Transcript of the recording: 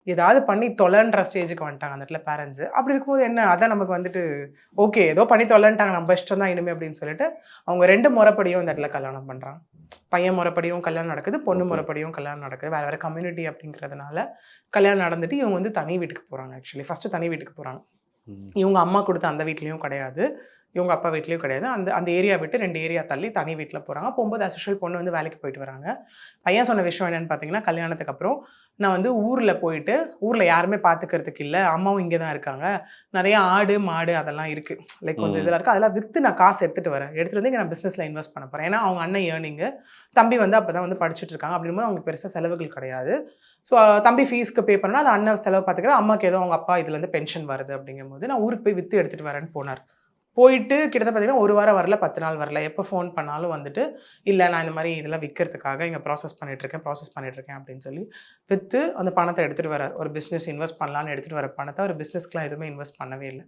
ஏதாவது பண்ணி தொலைன்ற ஸ்டேஜுக்கு வந்துட்டாங்க அந்த இடத்துல பேரண்ட்ஸ். அப்படி இருக்கும்போது என்ன, அதான் நமக்கு வந்துட்டு ஓகே ஏதோ பண்ணி தொலைன்ட்டாங்க நம்ம இஷ்டம் தான் இனிமே அப்படின்னு சொல்லிட்டு, அவங்க 2 முறைப்படியும் இந்த இடத்துல கல்யாணம் பண்றாங்க. பையன் முறைப்படியும் கல்யாணம் நடக்குது, பொண்ணு ஓகே. முறைப்படியும் கல்யாணம் நடக்குது. வேற வேற கம்யூனிட்டி அப்படிங்கிறதுனால கல்யாணம் நடந்துட்டு இவங்க வந்து தனி வீட்டுக்கு போறாங்க ஆக்சுவலி. ஃபர்ஸ்ட்டு தனி வீட்டுக்கு போறாங்க. ம். இவங்க அம்மா குடுத்த அந்த வீட்லயும் கிடையாது. இவங்க அப்பா வீட்லயும் கிடையாது. அந்த அந்த ஏரியா விட்டு 2 ஏரியா தள்ளி தனி வீட்ல போறாங்க. போம்போது ஆஸ் யூசுவல் பொண்ணு வந்து வேலைக்கு போயிட்டு வராங்க. பையன் சொன்ன விஷயம் என்னன்னு பார்த்தீங்கன்னா, கல்யாணத்துக்கு அப்புறம் நான் வந்து ஊர்ல போயிட்டு, ஊர்ல யாருமே பார்த்துக்கிறதுக்கு இல்ல. அம்மாவும் இங்க தான் இருக்காங்க. நெறைய ஆடு, மாடு அதெல்லாம் இருக்கு. லைக் கொஞ்சம் ம். இதெல்லாம் இருக்கு. அதெல்லாம் வித்து நான் காசு எடுத்துட்டு வரேன். எடுத்துட்டு வந்து இங்க நான் பிசினஸ்ல இன்வெஸ்ட் பண்ண போறேன். ஏன்னா, அவங்க அண்ணன் ஏர்னிங்கு. தம்பி வந்து அப்பதான் வந்து படிச்சுட்டு இருக்காங்க. அப்படிங்கும்போது அவங்களுக்கு பெருசா செலவுகள் கிடையாது. ஸோ தம்பி ஃபீஸ்க்கு பே பண்ணா, அது அண்ணன் செலவு பார்த்துக்கிறார். அம்மாக்கு ஏதோ அவங்க அப்பா இதுலருந்து பென்ஷன் வருது அப்படிங்கும்போது, நான் ஊருக்கு போய் வித்து எடுத்துட்டு வரேன்னு போனாரு. போயிட்டு கிட்டத்தட்ட பார்த்தீங்கன்னா, 1 வாரம் வரல, 10 நாள் வரல. எப்போ ஃபோன் பண்ணாலும் வந்துட்டு, "இல்ல நான் இந்த மாரி இதெல்லாம் விக்கிறதுக்காக இங்க ப்ராசஸ் பண்ணிட்டுருக்கேன்" அப்படின்னு சொல்லி, வித்து அந்த பணத்த எடுத்துட்டு வராரு. ஒரு பிசினஸ் இன்வெஸ்ட் பண்ணலான்னு எடுத்துட்டு வர பணத்த, ஒரு பிசினஸ்க்குலாம் எதுவுமே இன்வெஸ்ட் பண்ணவே இல்ல.